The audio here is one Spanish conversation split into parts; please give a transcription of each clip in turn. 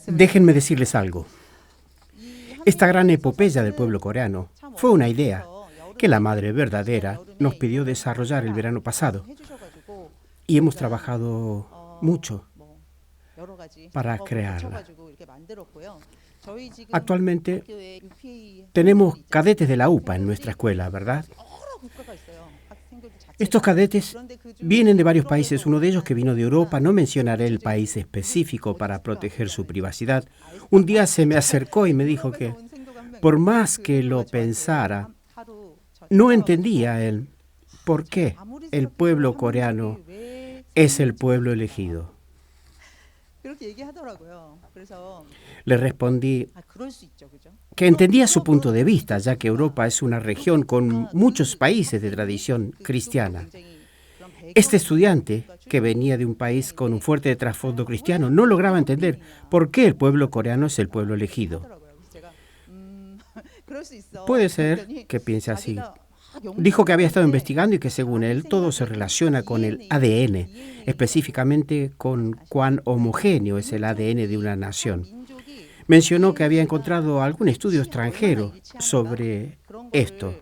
Déjenme decirles algo. Esta gran epopeya del pueblo coreano fue una idea que la Madre Verdadera nos pidió desarrollar el verano pasado. Y hemos trabajado mucho para crearla. Actualmente tenemos cadetes de la UPA en nuestra escuela, ¿verdad? Estos cadetes vienen de varios países, uno de ellos que vino de Europa, no mencionaré el país específico para proteger su privacidad. Un día se me acercó y me dijo que, por más que lo pensara, no entendía él por qué el pueblo coreano es el pueblo elegido. Le respondí que entendía su punto de vista, ya que Europa es una región con muchos países de tradición cristiana. Este estudiante, que venía de un país con un fuerte trasfondo cristiano, no lograba entender por qué el pueblo coreano es el pueblo elegido. Puede ser que piense así. Dijo que había estado investigando y que según él todo se relaciona con el ADN, específicamente con cuán homogéneo es el ADN de una nación. Mencionó que había encontrado algún estudio extranjero sobre esto.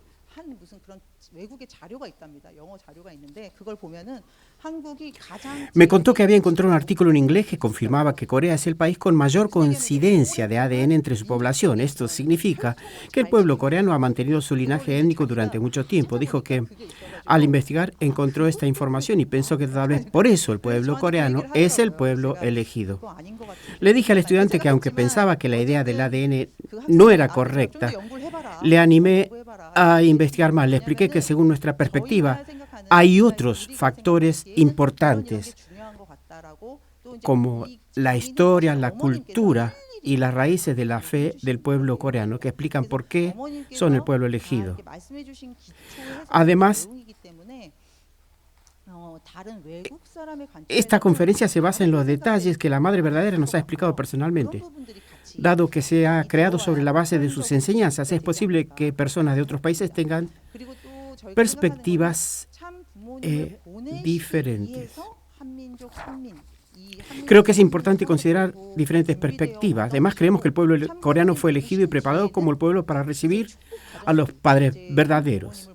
Me contó que había encontrado un artículo en inglés que confirmaba que Corea es el país con mayor coincidencia de ADN entre su población. Esto significa que el pueblo coreano ha mantenido su linaje étnico durante mucho tiempo. Dijo que al investigar encontró esta información y pensó que tal vez por eso el pueblo coreano es el pueblo elegido. Le dije al estudiante que aunque pensaba que la idea del ADN no era correcta, le animé a investigar más. Le expliqué que según nuestra perspectiva hay otros factores importantes como la historia, la cultura y las raíces de la fe del pueblo coreano que explican por qué son el pueblo elegido. Además, esta conferencia se basa en los detalles que la Madre Verdadera nos ha explicado personalmente. Dado que se ha creado sobre la base de sus enseñanzas, es posible que personas de otros países tengan perspectivas diferentes. Creo que es importante considerar diferentes perspectivas. Además, creemos que el pueblo coreano fue elegido y preparado como el pueblo para recibir a los padres verdaderos.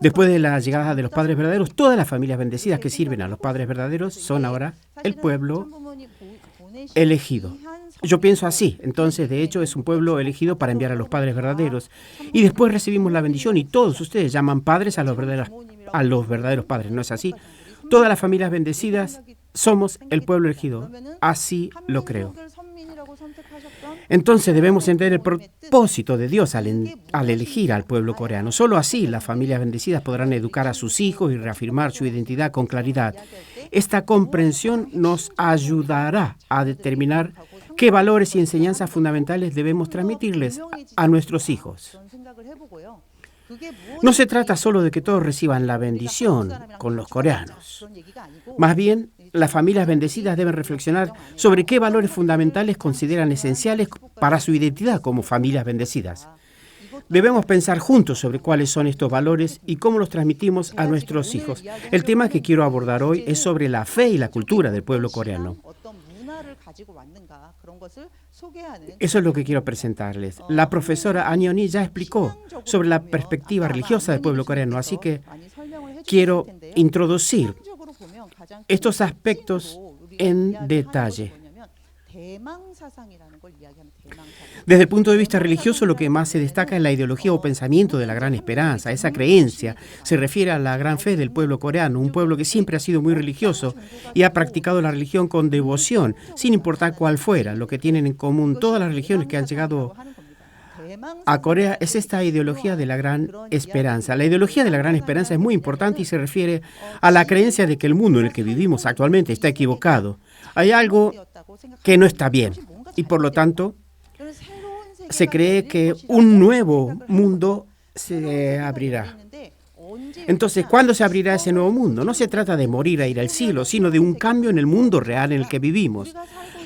Después de la llegada de los padres verdaderos, todas las familias bendecidas que sirven a los padres verdaderos son ahora el pueblo elegido. Yo pienso así. Entonces, de hecho, es un pueblo elegido para enviar a los padres verdaderos. Y después recibimos la bendición y todos ustedes llaman padres a los verdaderos padres. ¿No es así? Todas las familias bendecidas somos el pueblo elegido. Así lo creo. Entonces debemos entender el propósito de Dios al elegir al pueblo coreano. Solo así las familias bendecidas podrán educar a sus hijos y reafirmar su identidad con claridad. Esta comprensión nos ayudará a determinar qué valores y enseñanzas fundamentales debemos transmitirles a nuestros hijos. No se trata solo de que todos reciban la bendición con los coreanos. Más bien, las familias bendecidas deben reflexionar sobre qué valores fundamentales consideran esenciales para su identidad como familias bendecidas. Debemos pensar juntos sobre cuáles son estos valores y cómo los transmitimos a nuestros hijos. El tema que quiero abordar hoy es sobre la fe y la cultura del pueblo coreano. Eso es lo que quiero presentarles. La profesora An Yeon-hee ya explicó sobre la perspectiva religiosa del pueblo coreano, así que quiero introducir estos aspectos en detalle. Desde el punto de vista religioso, lo que más se destaca es la ideología o pensamiento de la gran esperanza. Esa creencia se refiere a la gran fe del pueblo coreano, un pueblo que siempre ha sido muy religioso y ha practicado la religión con devoción, sin importar cuál fuera. Lo que tienen en común todas las religiones que han llegado a Corea es esta ideología de la gran esperanza. La ideología de la gran esperanza es muy importante y se refiere a la creencia de que el mundo en el que vivimos actualmente está equivocado. Hay algo que no está bien y por lo tanto se cree que un nuevo mundo se abrirá. Entonces, ¿cuándo se abrirá ese nuevo mundo? No se trata de morir a ir al cielo, sino de un cambio en el mundo real en el que vivimos.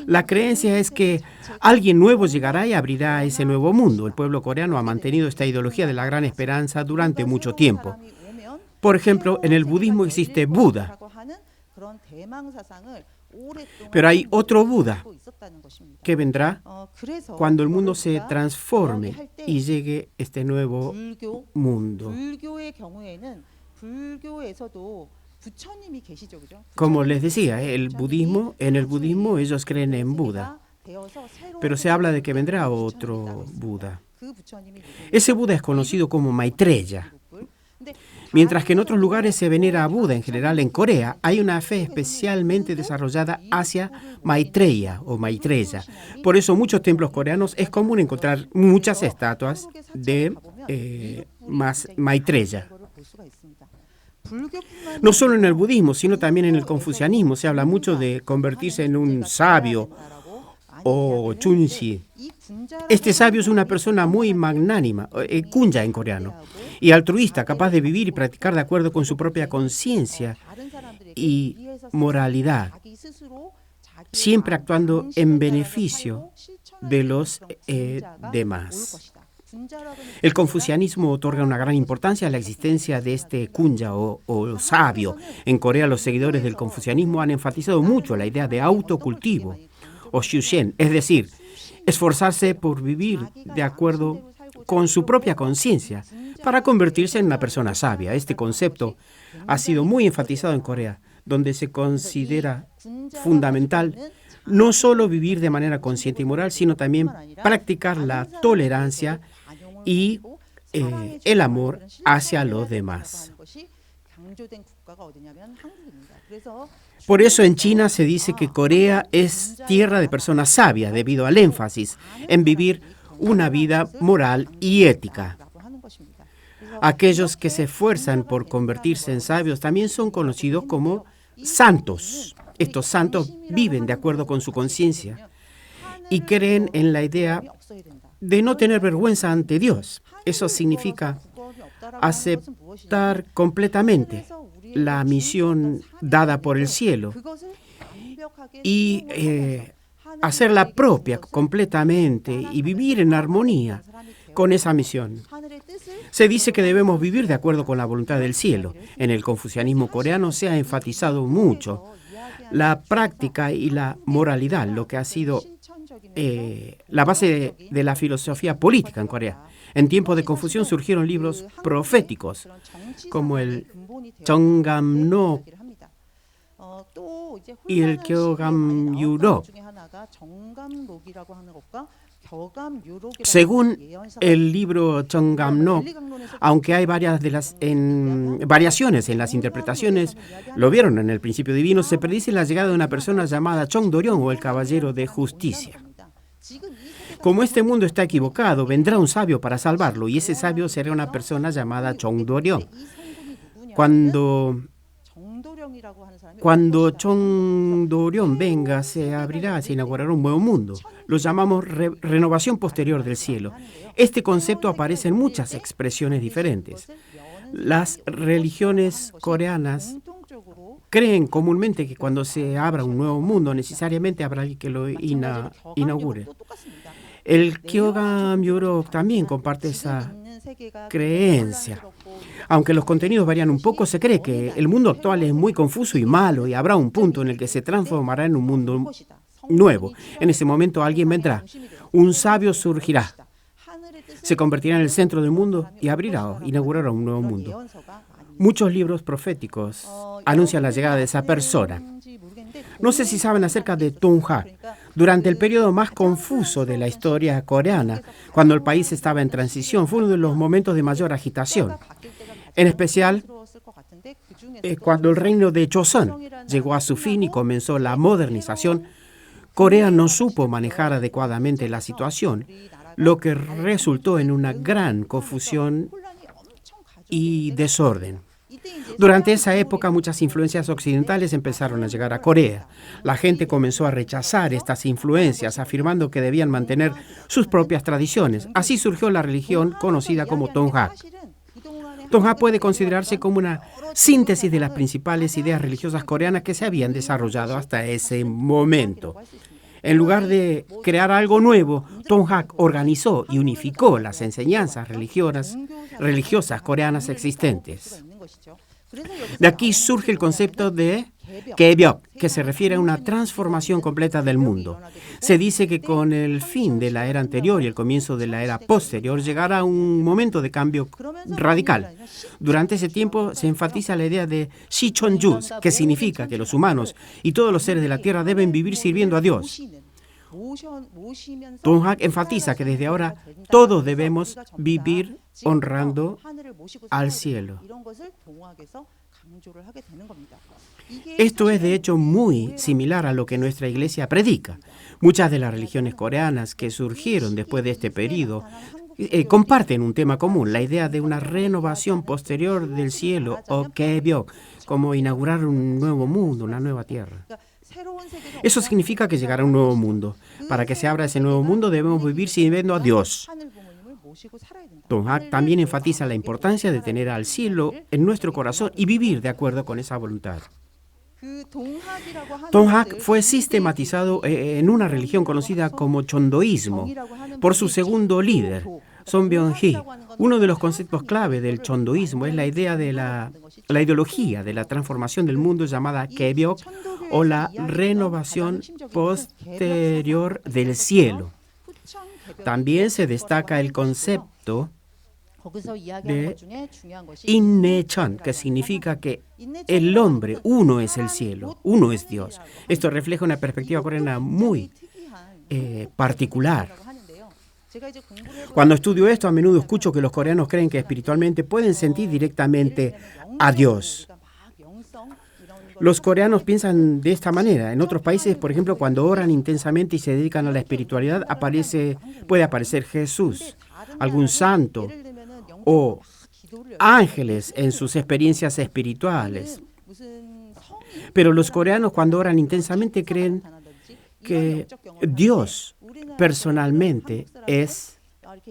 La creencia es que alguien nuevo llegará y abrirá ese nuevo mundo. El pueblo coreano ha mantenido esta ideología de la gran esperanza durante mucho tiempo. Por ejemplo, en el budismo existe Buda. Pero hay otro Buda que vendrá cuando el mundo se transforme y llegue este nuevo mundo. Como les decía, en el budismo ellos creen en Buda, pero se habla de que vendrá otro Buda. Ese Buda es conocido como Maitreya. Mientras que en otros lugares se venera a Buda, en general en Corea, hay una fe especialmente desarrollada hacia Maitreya o Maitreya. Por eso en muchos templos coreanos es común encontrar muchas estatuas de Maitreya. No solo en el budismo, sino también en el confucianismo se habla mucho de convertirse en un sabio o chunshi. Este sabio es una persona muy magnánima, kunya en coreano, y altruista, capaz de vivir y practicar de acuerdo con su propia conciencia y moralidad, siempre actuando en beneficio de los demás. El confucianismo otorga una gran importancia a la existencia de este kunya o sabio. En Corea los seguidores del confucianismo han enfatizado mucho la idea de autocultivo o shushen, es decir, esforzarse por vivir de acuerdo con su propia conciencia para convertirse en una persona sabia. Este concepto ha sido muy enfatizado en Corea, donde se considera fundamental no solo vivir de manera consciente y moral, sino también practicar la tolerancia y el amor hacia los demás. Por eso en China se dice que Corea es tierra de personas sabias debido al énfasis en vivir una vida moral y ética. Aquellos que se esfuerzan por convertirse en sabios también son conocidos como santos. Estos santos viven de acuerdo con su conciencia y creen en la idea de no tener vergüenza ante Dios. Eso significa aceptar completamente la misión dada por el cielo y hacerla propia completamente y vivir en armonía con esa misión. Se dice que debemos vivir de acuerdo con la voluntad del cielo. En el confucianismo coreano se ha enfatizado mucho la práctica y la moralidad, lo que ha sido la base de la filosofía política en Corea. En tiempos de confusión surgieron libros proféticos, como el Chongamno y el Kyogamyuro. Según el libro Chongamno, aunque hay variaciones en las interpretaciones, lo vieron en el principio divino, se predice la llegada de una persona llamada Chongdoryeon o el caballero de justicia. Como este mundo está equivocado, vendrá un sabio para salvarlo y ese sabio será una persona llamada Chongdoryeon. Cuando Chongdoryeon venga, se inaugurará un nuevo mundo. Lo llamamos renovación posterior del cielo. Este concepto aparece en muchas expresiones diferentes. Las religiones coreanas creen comúnmente que cuando se abra un nuevo mundo, necesariamente habrá alguien que lo inaugure. El Kyogamyuro también comparte esa creencia. Aunque los contenidos varían un poco, se cree que el mundo actual es muy confuso y malo y habrá un punto en el que se transformará en un mundo nuevo. En ese momento alguien vendrá, un sabio surgirá, se convertirá en el centro del mundo y inaugurará un nuevo mundo. Muchos libros proféticos anuncian la llegada de esa persona. No sé si saben acerca de Tonghak. Durante el periodo más confuso de la historia coreana, cuando el país estaba en transición, fue uno de los momentos de mayor agitación. En especial, cuando el reino de Joseon llegó a su fin y comenzó la modernización, Corea no supo manejar adecuadamente la situación, lo que resultó en una gran confusión y desorden. Durante esa época, muchas influencias occidentales empezaron a llegar a Corea. La gente comenzó a rechazar estas influencias, afirmando que debían mantener sus propias tradiciones. Así surgió la religión conocida como Tonghak. Tonghak puede considerarse como una síntesis de las principales ideas religiosas coreanas que se habían desarrollado hasta ese momento. En lugar de crear algo nuevo, Tonghak organizó y unificó las enseñanzas religiosas coreanas existentes. De aquí surge el concepto de Kebyok, que se refiere a una transformación completa del mundo. Se dice que con el fin de la era anterior y el comienzo de la era posterior llegará un momento de cambio radical. Durante ese tiempo se enfatiza la idea de Shichonju, que significa que los humanos y todos los seres de la tierra deben vivir sirviendo a Dios. Donghak enfatiza que desde ahora todos debemos vivir honrando al cielo. Esto es de hecho muy similar a lo que nuestra iglesia predica. Muchas de las religiones coreanas que surgieron después de este periodo comparten un tema común, la idea de una renovación posterior del cielo o Kebyok, como inaugurar un nuevo mundo, una nueva tierra. Eso significa que llegará un nuevo mundo. Para que se abra ese nuevo mundo debemos vivir sirviendo a Dios. Donghak también enfatiza la importancia de tener al cielo en nuestro corazón y vivir de acuerdo con esa voluntad. Donghak fue sistematizado en una religión conocida como chondoísmo por su segundo líder, Son Byung-hee. Uno de los conceptos clave del chondoísmo es la idea de la ideología de la transformación del mundo llamada Kebyok o la renovación posterior del cielo. También se destaca el concepto de Innechon, que significa que el hombre, uno es el cielo, uno es Dios. Esto refleja una perspectiva coreana muy particular. Cuando estudio esto, a menudo escucho que los coreanos creen que espiritualmente pueden sentir directamente a Dios. Los coreanos piensan de esta manera. En otros países, por ejemplo, cuando oran intensamente y se dedican a la espiritualidad, puede aparecer Jesús, algún santo o ángeles en sus experiencias espirituales. Pero los coreanos, cuando oran intensamente, creen que Dios personalmente es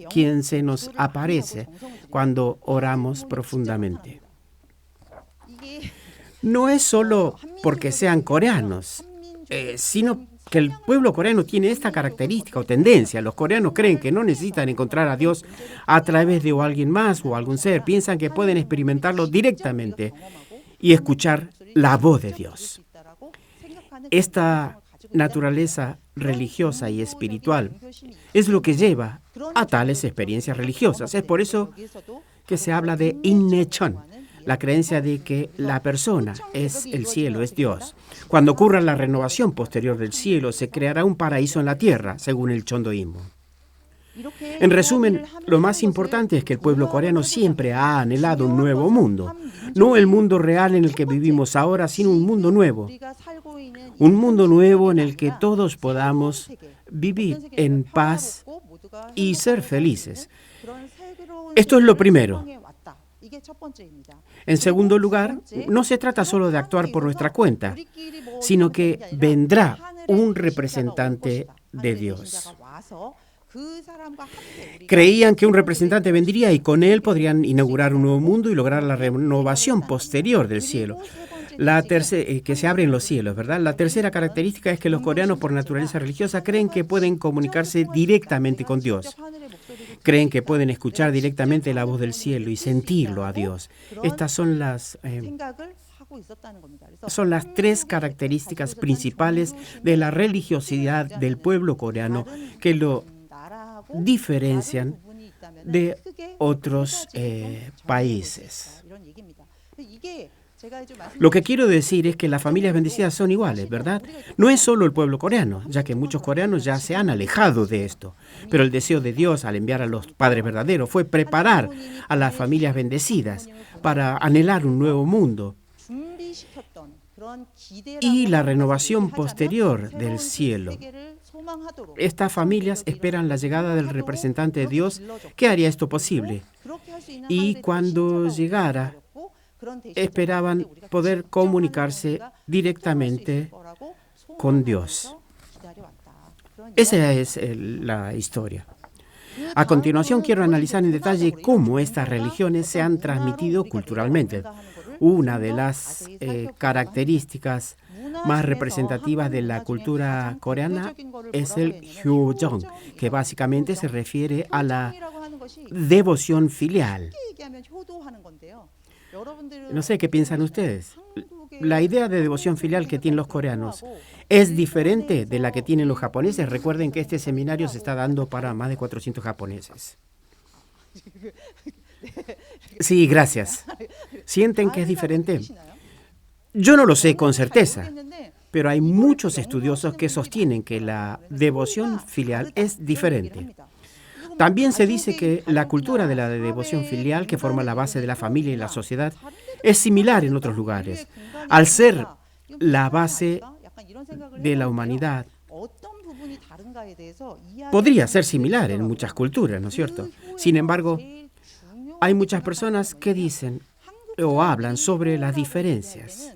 quien se nos aparece cuando oramos profundamente. No es solo porque sean coreanos, sino que el pueblo coreano tiene esta característica o tendencia. Los coreanos creen que no necesitan encontrar a Dios a través de alguien más o algún ser. Piensan que pueden experimentarlo directamente y escuchar la voz de Dios. Esta naturaleza religiosa y espiritual es lo que lleva a tales experiencias religiosas. Es por eso que se habla de Innechon, la creencia de que la persona es el cielo, es Dios. Cuando ocurra la renovación posterior del cielo, se creará un paraíso en la tierra, según el chondoísmo. En resumen, lo más importante es que el pueblo coreano siempre ha anhelado un nuevo mundo. No el mundo real en el que vivimos ahora, sino un mundo nuevo. Un mundo nuevo en el que todos podamos vivir en paz y ser felices. Esto es lo primero. En segundo lugar, no se trata solo de actuar por nuestra cuenta, sino que vendrá un representante de Dios. Creían que un representante vendría y con él podrían inaugurar un nuevo mundo y lograr la renovación posterior del cielo. Que se abren los cielos, ¿verdad? La tercera característica es que los coreanos, por naturaleza religiosa, creen que pueden comunicarse directamente con Dios. Creen que pueden escuchar directamente la voz del cielo y sentirlo a Dios. Estas son las tres características principales de la religiosidad del pueblo coreano que lo diferencian de otros países. Lo que quiero decir es que las familias bendecidas son iguales, ¿verdad? No es solo el pueblo coreano, ya que muchos coreanos ya se han alejado de esto. Pero el deseo de Dios al enviar a los padres verdaderos fue preparar a las familias bendecidas para anhelar un nuevo mundo y la renovación posterior del cielo. Estas familias esperan la llegada del representante de Dios que haría esto posible. Y cuando llegara, esperaban poder comunicarse directamente con Dios. Esa es la historia. A continuación quiero analizar en detalle cómo estas religiones se han transmitido culturalmente. Una de las características más representativas de la cultura coreana es el Hyojong, que básicamente se refiere a la devoción filial. No sé qué piensan ustedes. la idea de devoción filial que tienen los coreanos es diferente de la que tienen los japoneses. Recuerden que este seminario se está dando para más de 400 japoneses. Sí, gracias. ¿Sienten que es diferente? Yo no lo sé con certeza, pero hay muchos estudiosos que sostienen que la devoción filial es diferente. También se dice que la cultura de la devoción filial, que forma la base de la familia y la sociedad, es similar en otros lugares. Al ser la base de la humanidad, podría ser similar en muchas culturas, ¿no es cierto? Sin embargo, hay muchas personas que dicen o hablan sobre las diferencias.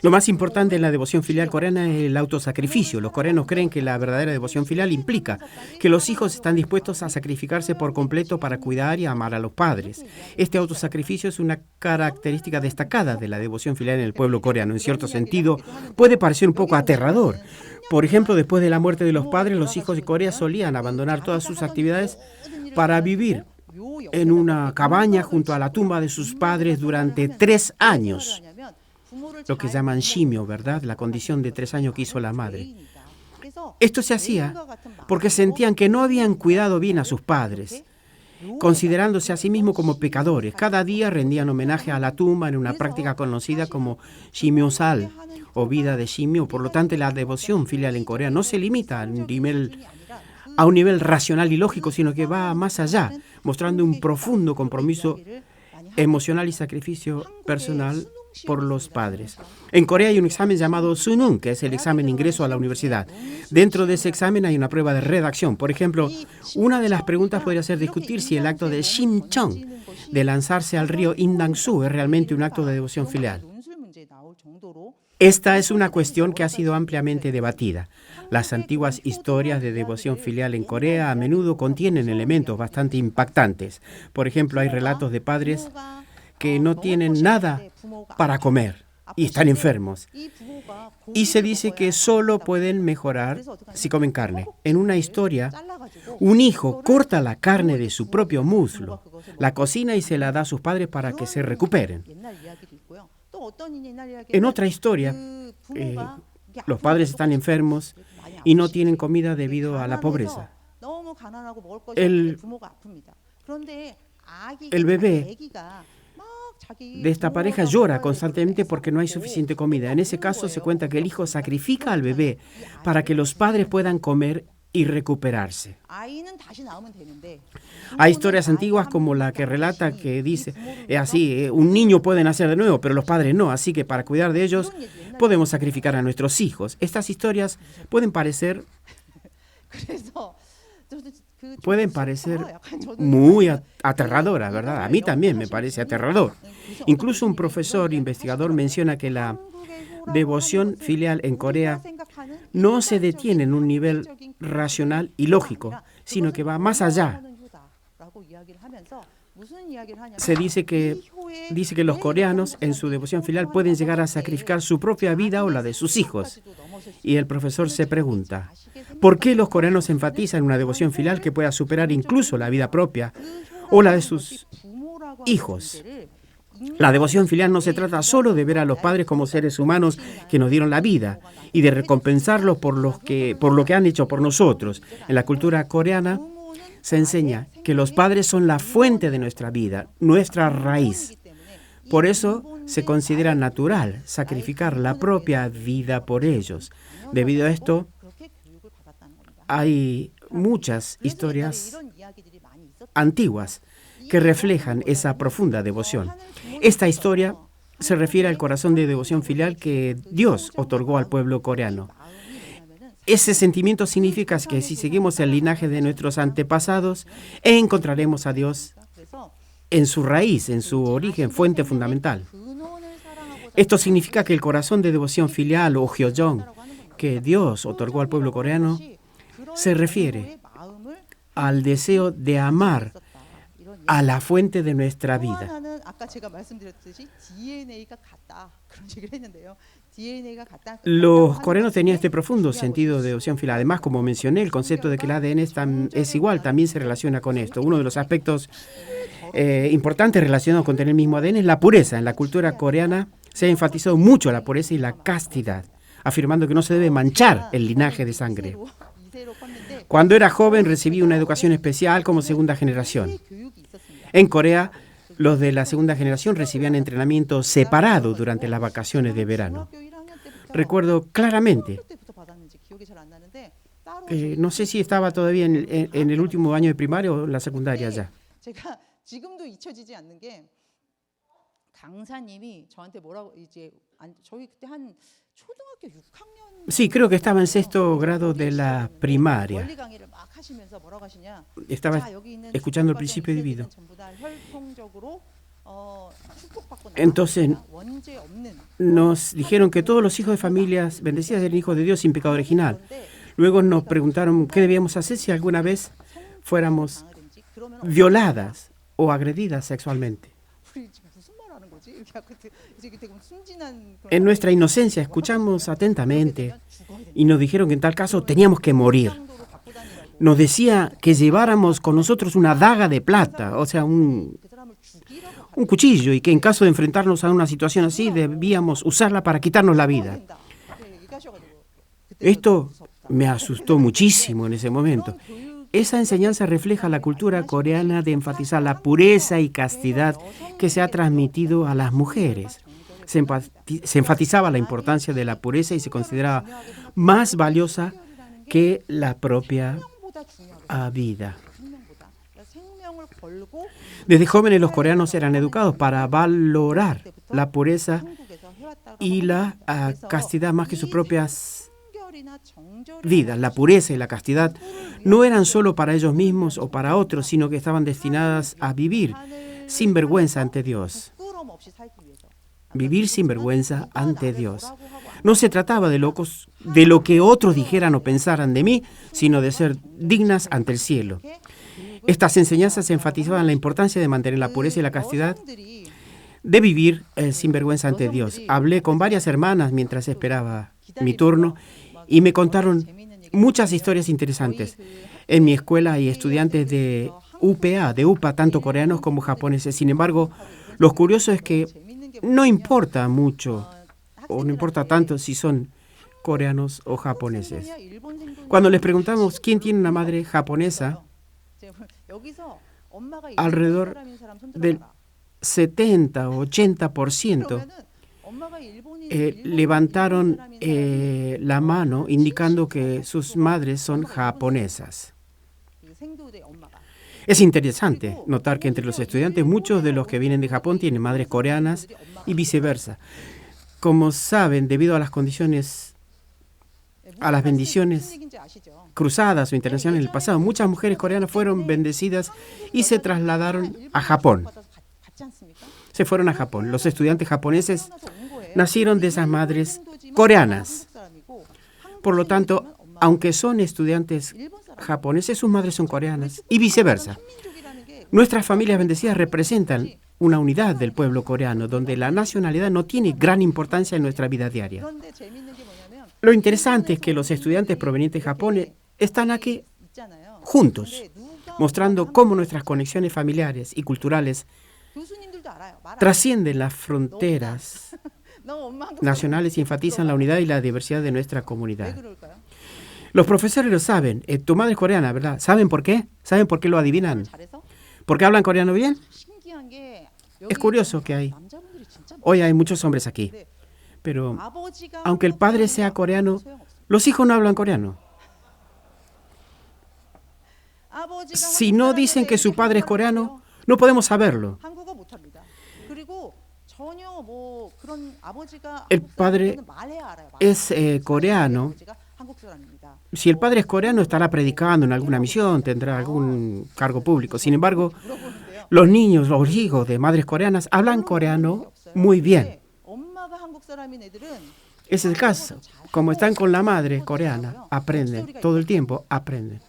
Lo más importante en la devoción filial coreana es el autosacrificio. Los coreanos creen que la verdadera devoción filial implica que los hijos están dispuestos a sacrificarse por completo para cuidar y amar a los padres. Este autosacrificio es una característica destacada de la devoción filial en el pueblo coreano. En cierto sentido, puede parecer un poco aterrador. Por ejemplo, después de la muerte de los padres, los hijos de Corea solían abandonar todas sus actividades para vivir en una cabaña junto a la tumba de sus padres durante 3 años. Lo que llaman shimyo, ¿verdad? La condición de 3 años que hizo la madre. Esto se hacía porque sentían que no habían cuidado bien a sus padres, considerándose a sí mismos como pecadores. Cada día rendían homenaje a la tumba en una práctica conocida como shimyosal, o vida de shimyo. Por lo tanto, la devoción filial en Corea no se limita a un nivel racional y lógico, sino que va más allá, mostrando un profundo compromiso emocional y sacrificio personal por los padres. En Corea hay un examen llamado Sunung, que es el examen de ingreso a la universidad. Dentro de ese examen hay una prueba de redacción. Por ejemplo, una de las preguntas podría ser discutir si el acto de Simcheong, de lanzarse al río Indang-su, es realmente un acto de devoción filial. Esta es una cuestión que ha sido ampliamente debatida. Las antiguas historias de devoción filial en Corea a menudo contienen elementos bastante impactantes. Por ejemplo, hay relatos de padres que no tienen nada para comer y están enfermos. Y se dice que solo pueden mejorar si comen carne. En una historia, un hijo corta la carne de su propio muslo, la cocina y se la da a sus padres para que se recuperen. En otra historia, los padres están enfermos y no tienen comida debido a la pobreza. El bebé de esta pareja llora constantemente porque no hay suficiente comida. En ese caso se cuenta que el hijo sacrifica al bebé para que los padres puedan comer y recuperarse. Hay historias antiguas como la que relata que dice, un niño puede nacer de nuevo, pero los padres no, así que para cuidar de ellos podemos sacrificar a nuestros hijos. Estas historias pueden parecer muy aterradoras, ¿verdad? A mí también me parece aterrador. Incluso un profesor investigador menciona que la devoción filial en Corea no se detiene en un nivel racional y lógico, sino que va más allá. Se dice que los coreanos en su devoción filial pueden llegar a sacrificar su propia vida o la de sus hijos. Y el profesor se pregunta, ¿por qué los coreanos enfatizan una devoción filial que pueda superar incluso la vida propia o la de sus hijos? La devoción filial no se trata solo de ver a los padres como seres humanos que nos dieron la vida y de recompensarlos por lo que han hecho por nosotros. En la cultura coreana se enseña que los padres son la fuente de nuestra vida, nuestra raíz. Por eso se considera natural sacrificar la propia vida por ellos. Debido a esto, hay muchas historias antiguas que reflejan esa profunda devoción. Esta historia se refiere al corazón de devoción filial que Dios otorgó al pueblo coreano. Ese sentimiento significa que si seguimos el linaje de nuestros antepasados, encontraremos a Dios en su raíz, en su origen, fuente fundamental. Esto significa que el corazón de devoción filial o Hyeojong que Dios otorgó al pueblo coreano se refiere al deseo de amar a la fuente de nuestra vida. Los coreanos tenían este profundo sentido de devoción filial. Además, como mencioné, el concepto de que el ADN es igual también se relaciona con esto. Uno de los aspectos importantes relacionados con tener el mismo ADN es la pureza. En la cultura coreana se ha enfatizado mucho la pureza y la castidad, afirmando que no se debe manchar el linaje de sangre. Cuando era joven recibí una educación especial como segunda generación. En Corea, los de la segunda generación recibían entrenamiento separado durante las vacaciones de verano. Recuerdo claramente, no sé si estaba todavía en el último año de primaria o en la secundaria ya. Sí, creo que estaba en sexto grado de la primaria. Estaba escuchando el principio divino. Entonces nos dijeron que todos los hijos de familias bendecidas eran hijos de Dios sin pecado original. Luego nos preguntaron qué debíamos hacer si alguna vez fuéramos violadas o agredidas sexualmente. En nuestra inocencia escuchamos atentamente y nos dijeron que en tal caso teníamos que morir. Nos decía que lleváramos con nosotros una daga de plata, o sea, un cuchillo, y que en caso de enfrentarnos a una situación así debíamos usarla para quitarnos la vida. Esto me asustó muchísimo en ese momento. Esa enseñanza refleja la cultura coreana de enfatizar la pureza y castidad que se ha transmitido a las mujeres. Se enfatizaba la importancia de la pureza y se consideraba más valiosa que la propia vida. Desde jóvenes los coreanos eran educados para valorar la pureza y la castidad más que sus propias vidas. La pureza y la castidad no eran solo para ellos mismos o para otros, sino que estaban destinadas a vivir sin vergüenza ante Dios. Vivir sin vergüenza ante Dios. No se trataba de lo que otros dijeran o pensaran de mí, sino de ser dignas ante el cielo. Estas enseñanzas enfatizaban la importancia de mantener la pureza y la castidad, de vivir sin vergüenza ante Dios. Hablé con varias hermanas mientras esperaba mi turno y me contaron muchas historias interesantes. En mi escuela hay estudiantes de UPA, tanto coreanos como japoneses. Sin embargo, lo curioso es que no importa mucho o no importa tanto si son coreanos o japoneses. Cuando les preguntamos quién tiene una madre japonesa, alrededor del 70 o 80% levantaron la mano indicando que sus madres son japonesas. Es interesante notar que entre los estudiantes muchos de los que vienen de Japón tienen madres coreanas y viceversa. Como saben, debido a las condiciones, a las bendiciones cruzadas o internacionales en el pasado, muchas mujeres coreanas fueron bendecidas y se trasladaron a Japón. Se fueron a Japón. Los estudiantes japoneses nacieron de esas madres coreanas. Por lo tanto, aunque son estudiantes japoneses, sus madres son coreanas y viceversa. Nuestras familias bendecidas representan una unidad del pueblo coreano, donde la nacionalidad no tiene gran importancia en nuestra vida diaria. Lo interesante es que los estudiantes provenientes de Japón están aquí juntos, mostrando cómo nuestras conexiones familiares y culturales trascienden las fronteras nacionales y enfatizan la unidad y la diversidad de nuestra comunidad. Los profesores lo saben. Tu madre es coreana, ¿verdad? ¿Saben por qué? ¿Saben por qué lo adivinan? ¿Por qué hablan coreano bien? Es curioso que hoy hay muchos hombres aquí. Pero aunque el padre sea coreano, los hijos no hablan coreano. Si no dicen que su padre es coreano, no podemos saberlo. El padre es coreano. Si el padre es coreano, estará predicando en alguna misión, tendrá algún cargo público. Sin embargo, los niños, los hijos de madres coreanas, hablan coreano muy bien. Es el caso. Como están con la madre coreana, aprenden. Todo el tiempo aprenden.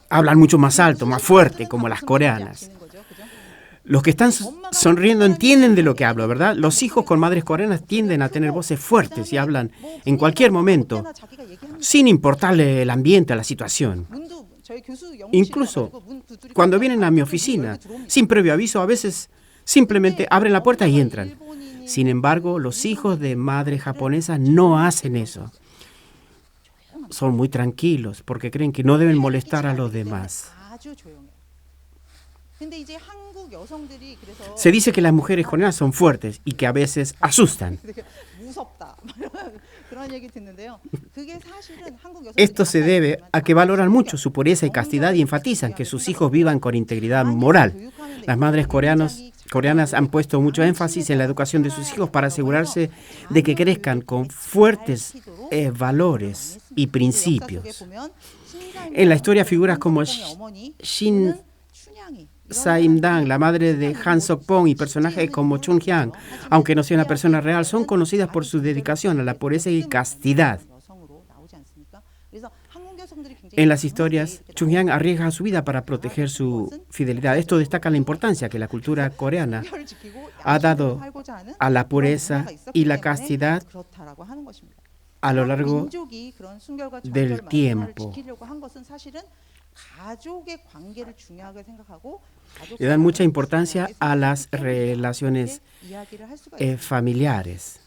Hablan mucho más alto, más fuerte, como las coreanas. Los que están sonriendo entienden de lo que hablo, ¿verdad? Los hijos con madres coreanas tienden a tener voces fuertes y hablan en cualquier momento, sin importarle el ambiente, a la situación. Incluso cuando vienen a mi oficina, sin previo aviso, a veces simplemente abren la puerta y entran. Sin embargo, los hijos de madres japonesas no hacen eso. Son muy tranquilos porque creen que no deben molestar a los demás. Se dice que las mujeres coreanas son fuertes y que a veces asustan. Esto se debe a que valoran mucho su pureza y castidad y enfatizan que sus hijos vivan con integridad moral. Las madres coreanas han puesto mucho énfasis en la educación de sus hijos para asegurarse de que crezcan con fuertes valores y principios. En la historia, figuras como Shin Saim-dang, la madre de Han Sok-pong, y personajes como Chung Hyang, aunque no sea una persona real, son conocidas por su dedicación a la pureza y castidad. En las historias, Chung Hyang arriesga su vida para proteger su fidelidad. Esto destaca la importancia que la cultura coreana ha dado a la pureza y la castidad a lo largo del tiempo. Le dan mucha importancia a las relaciones familiares.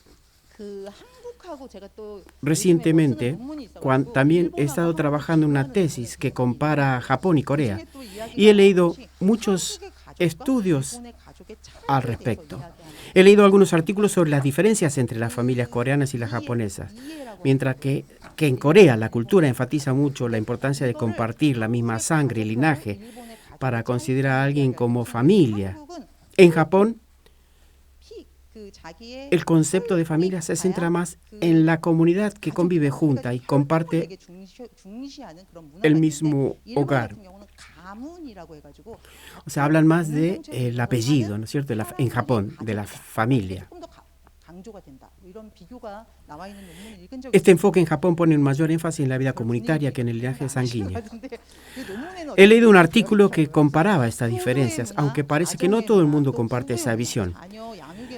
Recientemente, también he estado trabajando en una tesis que compara Japón y Corea y he leído muchos estudios al respecto. He leído algunos artículos sobre las diferencias entre las familias coreanas y las japonesas, mientras que en Corea la cultura enfatiza mucho la importancia de compartir la misma sangre y linaje para considerar a alguien como familia. En Japón, el concepto de familia se centra más en la comunidad que convive junta y comparte el mismo hogar. O sea, hablan más del apellido, ¿no es cierto?, en Japón, de la familia. Este enfoque en Japón pone un mayor énfasis en la vida comunitaria que en el linaje sanguíneo. He leído un artículo que comparaba estas diferencias, aunque parece que no todo el mundo comparte esa visión.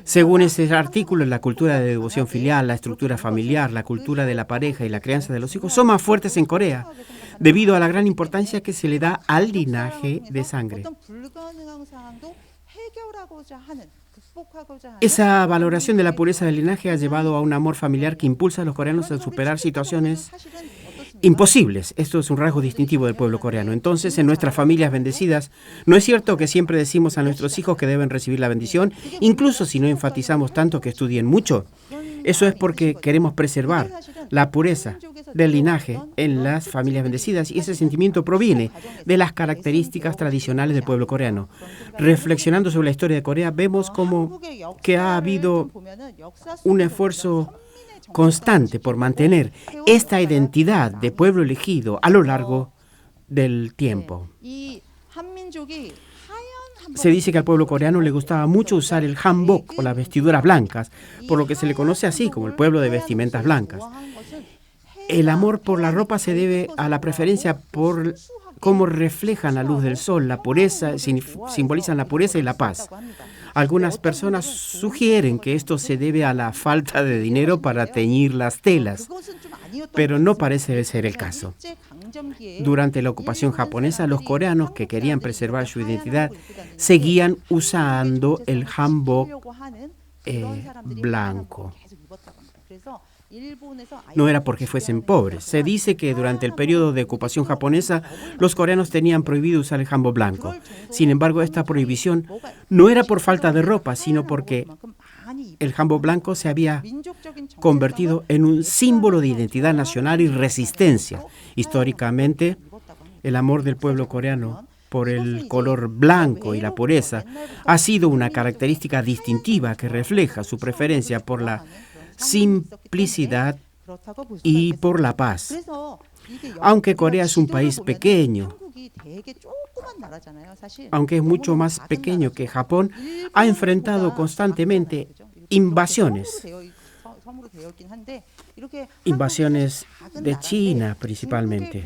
Según ese artículo, la cultura de devoción filial, la estructura familiar, la cultura de la pareja y la crianza de los hijos son más fuertes en Corea, debido a la gran importancia que se le da al linaje de sangre. Esa valoración de la pureza del linaje ha llevado a un amor familiar que impulsa a los coreanos a superar situaciones imposibles. Esto es un rasgo distintivo del pueblo coreano. Entonces, en nuestras familias bendecidas, ¿no es cierto que siempre decimos a nuestros hijos que deben recibir la bendición, incluso si no enfatizamos tanto que estudien mucho? Eso es porque queremos preservar la pureza del linaje en las familias bendecidas, y ese sentimiento proviene de las características tradicionales del pueblo coreano. Reflexionando sobre la historia de Corea, vemos que ha habido un esfuerzo constante por mantener esta identidad de pueblo elegido a lo largo del tiempo. Se dice que al pueblo coreano le gustaba mucho usar el hanbok o las vestiduras blancas, por lo que se le conoce así como el pueblo de vestimentas blancas. El amor por la ropa se debe a la preferencia por cómo reflejan la luz del sol, la pureza, simbolizan la pureza y la paz. Algunas personas sugieren que esto se debe a la falta de dinero para teñir las telas, pero no parece ser el caso. Durante la ocupación japonesa, los coreanos que querían preservar su identidad seguían usando el hanbok blanco. No era porque fuesen pobres. Se dice que durante el periodo de ocupación japonesa, los coreanos tenían prohibido usar el hanbok blanco. Sin embargo, esta prohibición no era por falta de ropa, sino porque el hanbok blanco se había convertido en un símbolo de identidad nacional y resistencia. Históricamente, el amor del pueblo coreano por el color blanco y la pureza ha sido una característica distintiva que refleja su preferencia por la simplicidad y por la paz. Aunque Corea es un país pequeño, aunque es mucho más pequeño que Japón, ha enfrentado constantemente invasiones de China principalmente.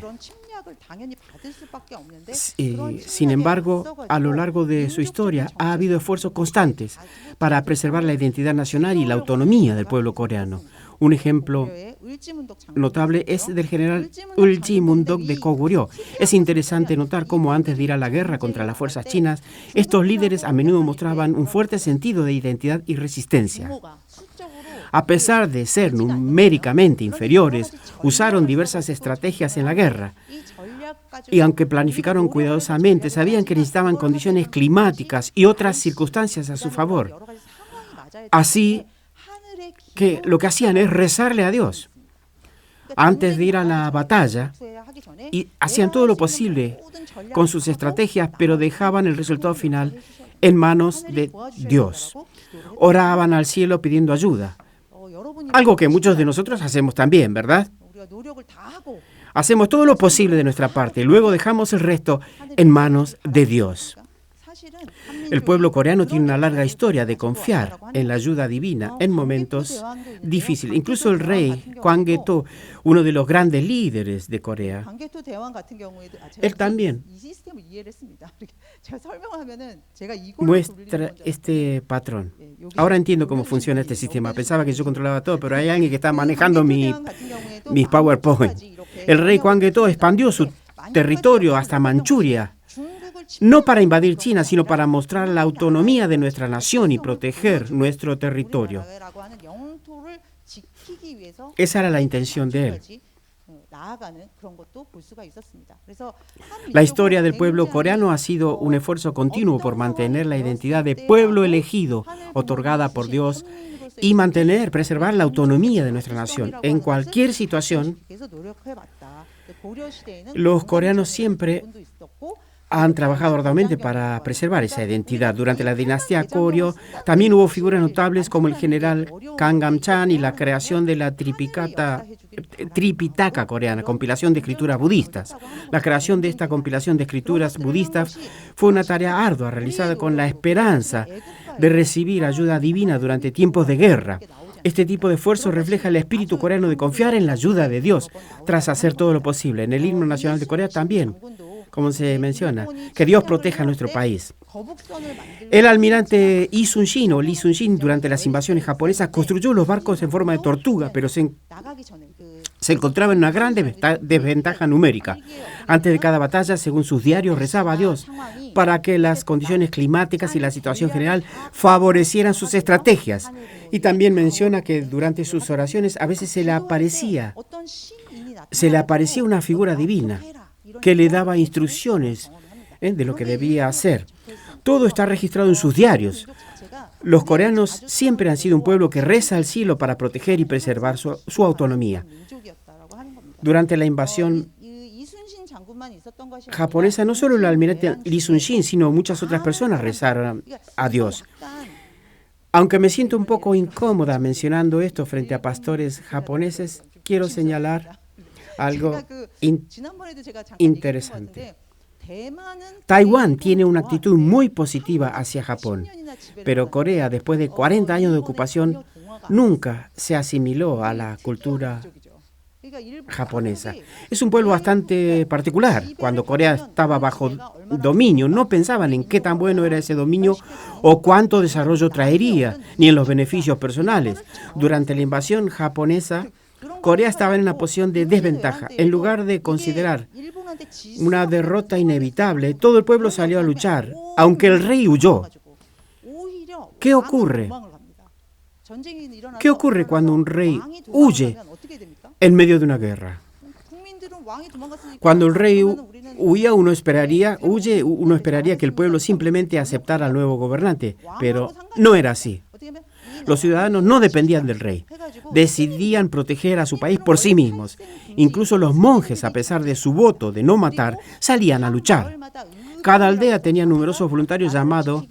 Sin embargo, a lo largo de su historia ha habido esfuerzos constantes para preservar la identidad nacional y la autonomía del pueblo coreano. Un ejemplo notable es del general Ulji Mundok de Goguryeo. Es interesante notar cómo antes de ir a la guerra contra las fuerzas chinas, estos líderes a menudo mostraban un fuerte sentido de identidad y resistencia. A pesar de ser numéricamente inferiores, usaron diversas estrategias en la guerra. Y aunque planificaron cuidadosamente, sabían que necesitaban condiciones climáticas y otras circunstancias a su favor. Así que lo que hacían es rezarle a Dios antes de ir a la batalla y hacían todo lo posible con sus estrategias, pero dejaban el resultado final en manos de Dios. Oraban al cielo pidiendo ayuda, algo que muchos de nosotros hacemos también, ¿verdad? Hacemos todo lo posible de nuestra parte, luego dejamos el resto en manos de Dios. El pueblo coreano tiene una larga historia de confiar en la ayuda divina en momentos difíciles. Incluso el rey Hwanghae-to, uno de los grandes líderes de Corea, él también muestra este patrón. Ahora entiendo cómo funciona este sistema. Pensaba que yo controlaba todo, pero hay alguien que está manejando mis PowerPoint. El rey Hwanghae-to expandió su territorio hasta Manchuria, no para invadir China, sino para mostrar la autonomía de nuestra nación y proteger nuestro territorio. Esa era la intención de él. La historia del pueblo coreano ha sido un esfuerzo continuo por mantener la identidad de pueblo elegido, otorgada por Dios, y preservar la autonomía de nuestra nación. En cualquier situación, los coreanos siempre han trabajado arduamente para preservar esa identidad. Durante la dinastía Goryeo también hubo figuras notables como el general Kang Gam-chan y la creación de la Tripitaka coreana, compilación de escrituras budistas. La creación de esta compilación de escrituras budistas fue una tarea ardua realizada con la esperanza de recibir ayuda divina durante tiempos de guerra. Este tipo de esfuerzo refleja el espíritu coreano de confiar en la ayuda de Dios tras hacer todo lo posible. En el himno nacional de Corea también, como se menciona, que Dios proteja a nuestro país. El almirante Lee Sun-shin, durante las invasiones japonesas, construyó los barcos en forma de tortuga, pero se encontraba en una gran desventaja numérica. Antes de cada batalla, según sus diarios, rezaba a Dios para que las condiciones climáticas y la situación general favorecieran sus estrategias. Y también menciona que durante sus oraciones a veces se le aparecía una figura divina que le daba instrucciones de lo que debía hacer. Todo está registrado en sus diarios. Los coreanos siempre han sido un pueblo que reza al cielo para proteger y preservar su autonomía. Durante la invasión japonesa, no solo el almirante Lee Sun-shin, sino muchas otras personas rezaron a Dios. Aunque me siento un poco incómoda mencionando esto frente a pastores japoneses, quiero señalar algo interesante. Taiwán tiene una actitud muy positiva hacia Japón, pero Corea, después de 40 años de ocupación, nunca se asimiló a la cultura japonesa. Es un pueblo bastante particular. Cuando Corea estaba bajo dominio, no pensaban en qué tan bueno era ese dominio o cuánto desarrollo traería, ni en los beneficios personales. Durante la invasión japonesa, Corea estaba en una posición de desventaja. En lugar de considerar una derrota inevitable, todo el pueblo salió a luchar, aunque el rey huyó. ¿Qué ocurre? ¿Qué ocurre cuando un rey huye en medio de una guerra? Cuando el rey huía, uno esperaría que el pueblo simplemente aceptara al nuevo gobernante, pero no era así. Los ciudadanos no dependían del rey, decidían proteger a su país por sí mismos. Incluso los monjes, a pesar de su voto de no matar, salían a luchar. Cada aldea tenía numerosos voluntarios llamados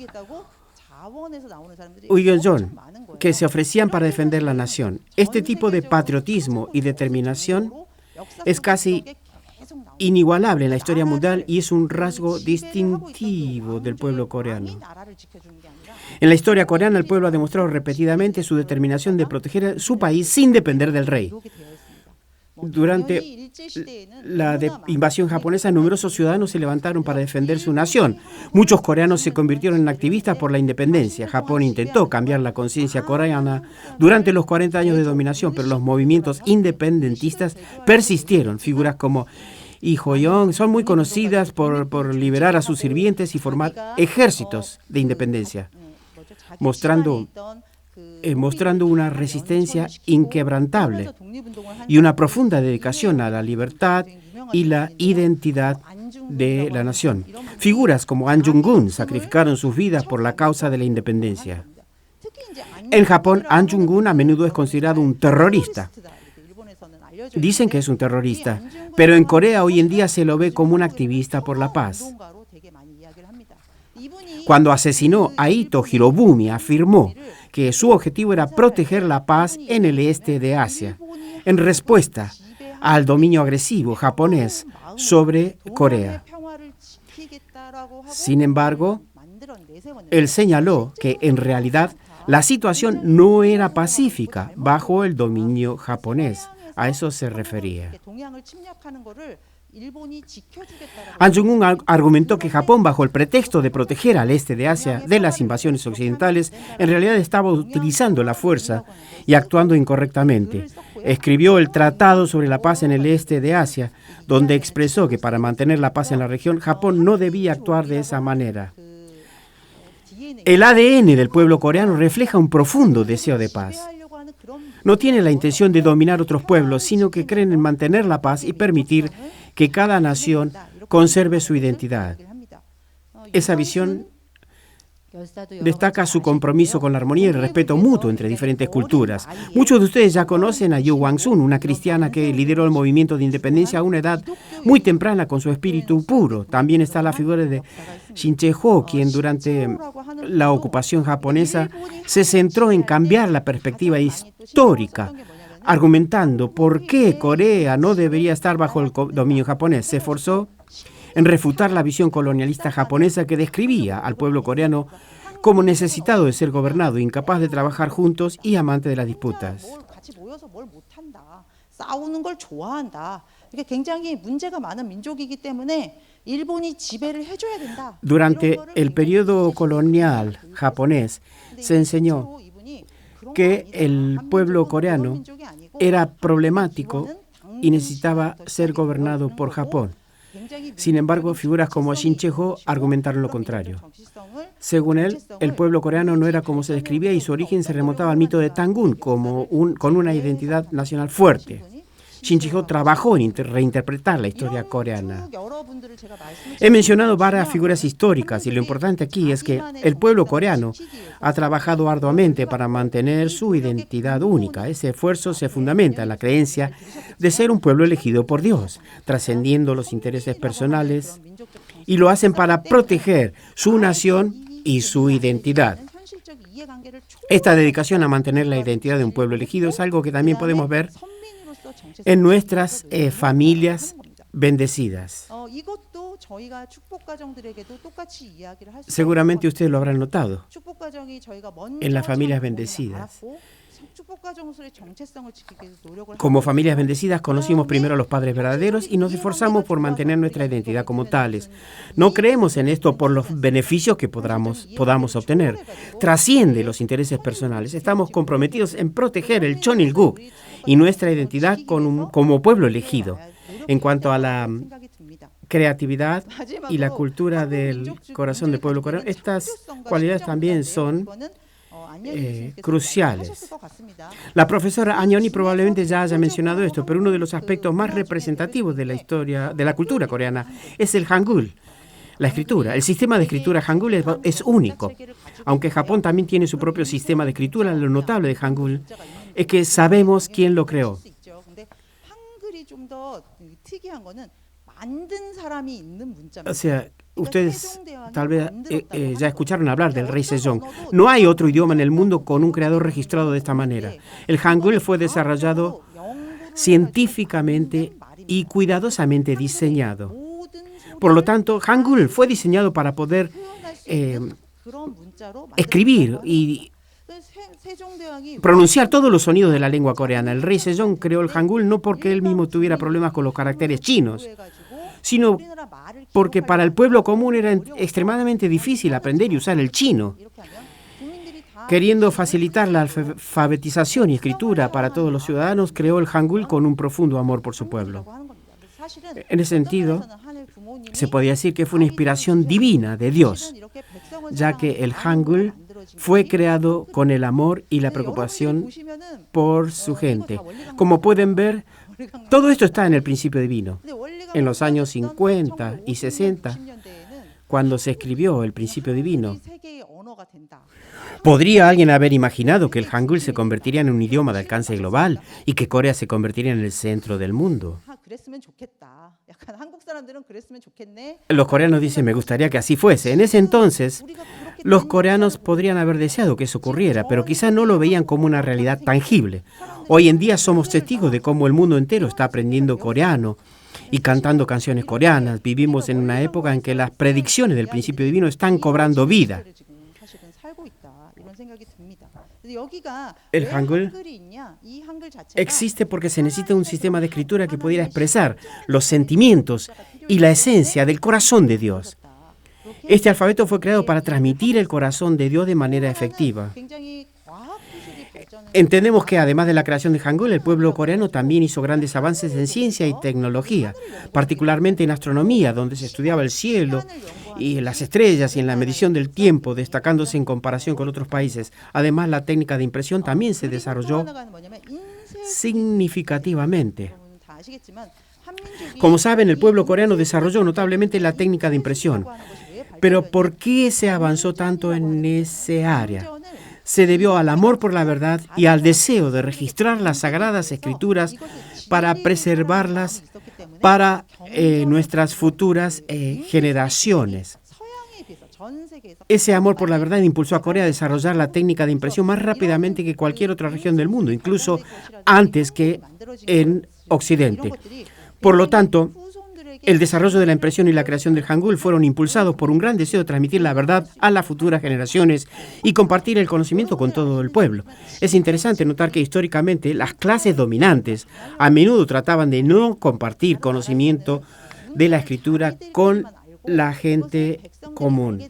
Uyeon, que se ofrecían para defender la nación. Este tipo de patriotismo y determinación es casi inigualable en la historia mundial y es un rasgo distintivo del pueblo coreano. En la historia coreana, el pueblo ha demostrado repetidamente su determinación de proteger su país sin depender del rey. Durante la invasión japonesa, numerosos ciudadanos se levantaron para defender su nación. Muchos coreanos se convirtieron en activistas por la independencia. Japón intentó cambiar la conciencia coreana durante los 40 años de dominación, pero los movimientos independentistas persistieron. Figuras como Lee Jo-young son muy conocidas por liberar a sus sirvientes y formar ejércitos de independencia, mostrando una resistencia inquebrantable y una profunda dedicación a la libertad y la identidad de la nación. Figuras como An Jung-gun sacrificaron sus vidas por la causa de la independencia. En Japón, An Jung-gun a menudo es considerado un terrorista. Dicen que es un terrorista, pero en Corea hoy en día se lo ve como un activista por la paz. Cuando asesinó a Ito Hirobumi, afirmó que su objetivo era proteger la paz en el este de Asia, en respuesta al dominio agresivo japonés sobre Corea. Sin embargo, él señaló que en realidad la situación no era pacífica bajo el dominio japonés. A eso se refería. An Jung-un argumentó que Japón, bajo el pretexto de proteger al este de Asia de las invasiones occidentales, en realidad estaba utilizando la fuerza y actuando incorrectamente. Escribió el Tratado sobre la Paz en el este de Asia, donde expresó que para mantener la paz en la región, Japón no debía actuar de esa manera. El ADN del pueblo coreano refleja un profundo deseo de paz. No tiene la intención de dominar otros pueblos, sino que creen en mantener la paz y permitir que cada nación conserve su identidad. Esa visión destaca su compromiso con la armonía y el respeto mutuo entre diferentes culturas. Muchos de ustedes ya conocen a Yu Wang-sun, una cristiana que lideró el movimiento de independencia a una edad muy temprana con su espíritu puro. También está la figura de Shin Chae-ho, quien durante la ocupación japonesa se centró en cambiar la perspectiva histórica, argumentando por qué Corea no debería estar bajo el dominio japonés. Se esforzó en refutar la visión colonialista japonesa que describía al pueblo coreano como necesitado de ser gobernado, incapaz de trabajar juntos y amante de las disputas. Durante el periodo colonial japonés se enseñó que el pueblo coreano era problemático y necesitaba ser gobernado por Japón. Sin embargo, figuras como Shin Chae-ho argumentaron lo contrario. Según él, el pueblo coreano no era como se describía y su origen se remontaba al mito de Tangun con una identidad nacional fuerte. Shin Chae-ho trabajó en reinterpretar la historia coreana. He mencionado varias figuras históricas y lo importante aquí es que el pueblo coreano ha trabajado arduamente para mantener su identidad única. Ese esfuerzo se fundamenta en la creencia de ser un pueblo elegido por Dios, trascendiendo los intereses personales, y lo hacen para proteger su nación y su identidad. Esta dedicación a mantener la identidad de un pueblo elegido es algo que también podemos ver en nuestras familias bendecidas. Seguramente ustedes lo habrán notado en las familias bendecidas. Como familias bendecidas conocimos primero a los padres verdaderos y nos esforzamos por mantener nuestra identidad como tales. No creemos en esto por los beneficios que podamos obtener. Trasciende los intereses personales. Estamos comprometidos en proteger el Chonilguk y nuestra identidad como pueblo elegido. En cuanto a la creatividad y la cultura del corazón del pueblo coreano, estas cualidades también son cruciales. La profesora Añoni probablemente ya haya mencionado esto, pero uno de los aspectos más representativos de la historia de la cultura coreana es el Hangul, la escritura. El sistema de escritura Hangul es único. Aunque Japón también tiene su propio sistema de escritura, lo notable de Hangul es que sabemos quién lo creó. O sea, ustedes tal vez ya escucharon hablar del rey Sejong. No hay otro idioma en el mundo con un creador registrado de esta manera. El Hangul fue desarrollado científicamente y cuidadosamente diseñado. Por lo tanto, Hangul fue diseñado para poder escribir y pronunciar todos los sonidos de la lengua coreana. El rey Sejong creó el Hangul no porque él mismo tuviera problemas con los caracteres chinos, sino porque para el pueblo común era extremadamente difícil aprender y usar el chino. Queriendo facilitar la alfabetización y escritura para todos los ciudadanos, creó el Hangul con un profundo amor por su pueblo. En ese sentido, se podría decir que fue una inspiración divina de Dios, ya que el Hangul fue creado con el amor y la preocupación por su gente. Como pueden ver, todo esto está en el principio divino. En los años 50 y 60, cuando se escribió el principio divino, ¿podría alguien haber imaginado que el Hangul se convertiría en un idioma de alcance global y que Corea se convertiría en el centro del mundo? Los coreanos dicen, me gustaría que así fuese. En ese entonces, los coreanos podrían haber deseado que eso ocurriera, pero quizá no lo veían como una realidad tangible. Hoy en día somos testigos de cómo el mundo entero está aprendiendo coreano y cantando canciones coreanas. Vivimos en una época en que las predicciones del principio divino están cobrando vida. El Hangul existe porque se necesita un sistema de escritura que pudiera expresar los sentimientos y la esencia del corazón de Dios. Este alfabeto fue creado para transmitir el corazón de Dios de manera efectiva. Entendemos que además de la creación de Hangul, el pueblo coreano también hizo grandes avances en ciencia y tecnología, particularmente en astronomía, donde se estudiaba el cielo y las estrellas y en la medición del tiempo, destacándose en comparación con otros países. Además, la técnica de impresión también se desarrolló significativamente. Como saben, el pueblo coreano desarrolló notablemente la técnica de impresión. Pero ¿por qué se avanzó tanto en esa área? Se debió al amor por la verdad y al deseo de registrar las sagradas escrituras para preservarlas para nuestras futuras generaciones. Ese amor por la verdad impulsó a Corea a desarrollar la técnica de impresión más rápidamente que cualquier otra región del mundo, incluso antes que en Occidente. Por lo tanto, el desarrollo de la impresión y la creación del Hangul fueron impulsados por un gran deseo de transmitir la verdad a las futuras generaciones y compartir el conocimiento con todo el pueblo. Es interesante notar que históricamente las clases dominantes a menudo trataban de no compartir conocimiento de la escritura con la gente común.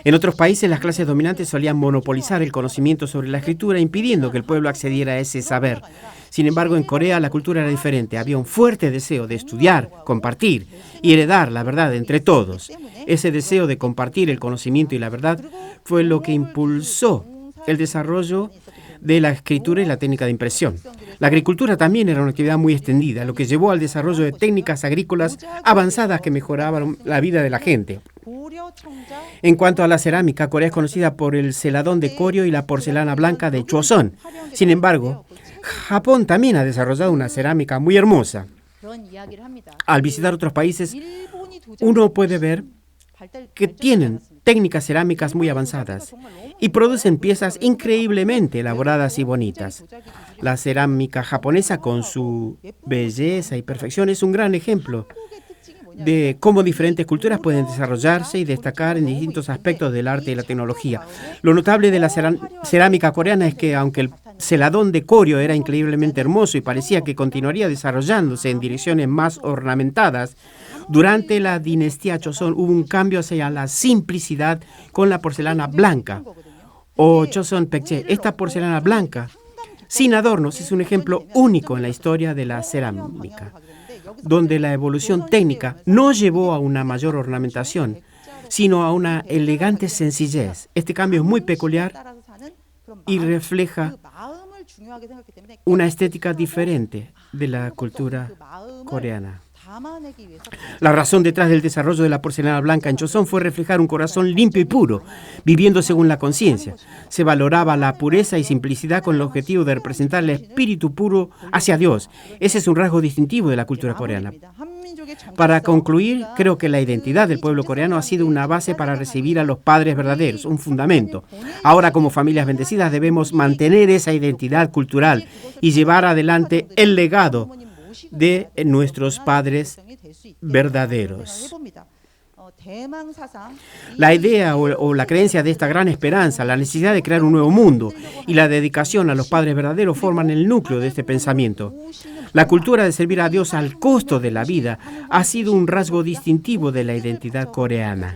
En otros países, las clases dominantes solían monopolizar el conocimiento sobre la escritura, impidiendo que el pueblo accediera a ese saber. Sin embargo, en Corea la cultura era diferente. Había un fuerte deseo de estudiar, compartir y heredar la verdad entre todos. Ese deseo de compartir el conocimiento y la verdad fue lo que impulsó el desarrollo de la escritura y la técnica de impresión. La agricultura también era una actividad muy extendida, lo que llevó al desarrollo de técnicas agrícolas avanzadas que mejoraban la vida de la gente. En cuanto a la cerámica, Corea es conocida por el celadón de Koryo y la porcelana blanca de Choson. Sin embargo, Japón también ha desarrollado una cerámica muy hermosa. Al visitar otros países, uno puede ver que tienen técnicas cerámicas muy avanzadas y producen piezas increíblemente elaboradas y bonitas. La cerámica japonesa, con su belleza y perfección, es un gran ejemplo de cómo diferentes culturas pueden desarrollarse y destacar en distintos aspectos del arte y la tecnología. Lo notable de la cerámica coreana es que, aunque el celadón de Koryo era increíblemente hermoso y parecía que continuaría desarrollándose en direcciones más ornamentadas, durante la dinastía Joseon hubo un cambio hacia la simplicidad con la porcelana blanca, o Joseon Baekje. Esta porcelana blanca, sin adornos, es un ejemplo único en la historia de la cerámica, donde la evolución técnica no llevó a una mayor ornamentación, sino a una elegante sencillez. Este cambio es muy peculiar y refleja una estética diferente de la cultura coreana. La razón detrás del desarrollo de la porcelana blanca en Joseon fue reflejar un corazón limpio y puro, viviendo según la conciencia. Se valoraba la pureza y simplicidad con el objetivo de representar el espíritu puro hacia Dios. Ese es un rasgo distintivo de la cultura coreana. Para concluir, creo que la identidad del pueblo coreano ha sido una base para recibir a los padres verdaderos, un fundamento. Ahora, como familias bendecidas, debemos mantener esa identidad cultural y llevar adelante el legado de nuestros padres verdaderos. La idea o la creencia de esta gran esperanza, la necesidad de crear un nuevo mundo y la dedicación a los padres verdaderos forman el núcleo de este pensamiento. La cultura de servir a Dios al costo de la vida ha sido un rasgo distintivo de la identidad coreana.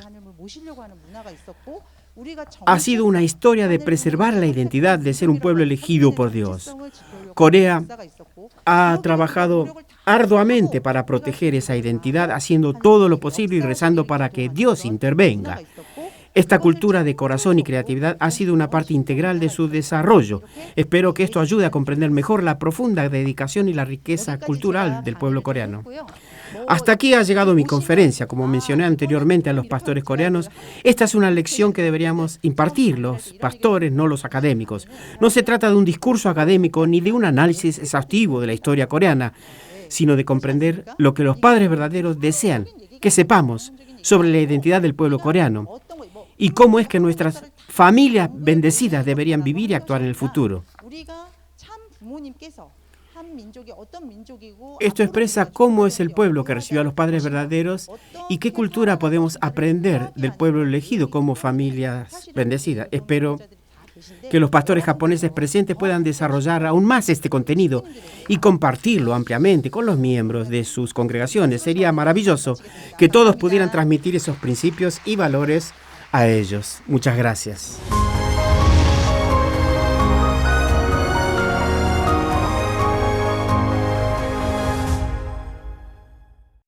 Ha sido una historia de preservar la identidad de ser un pueblo elegido por Dios. Corea ha trabajado arduamente para proteger esa identidad, haciendo todo lo posible y rezando para que Dios intervenga. Esta cultura de corazón y creatividad ha sido una parte integral de su desarrollo. Espero que esto ayude a comprender mejor la profunda dedicación y la riqueza cultural del pueblo coreano. Hasta aquí ha llegado mi conferencia. Como mencioné anteriormente a los pastores coreanos, esta es una lección que deberíamos impartir los pastores, no los académicos. No se trata de un discurso académico ni de un análisis exhaustivo de la historia coreana, sino de comprender lo que los padres verdaderos desean que sepamos sobre la identidad del pueblo coreano y cómo es que nuestras familias bendecidas deberían vivir y actuar en el futuro. Esto expresa cómo es el pueblo que recibió a los padres verdaderos y qué cultura podemos aprender del pueblo elegido como familias bendecidas. Espero que los pastores japoneses presentes puedan desarrollar aún más este contenido y compartirlo ampliamente con los miembros de sus congregaciones. Sería maravilloso que todos pudieran transmitir esos principios y valores a ellos. Muchas gracias.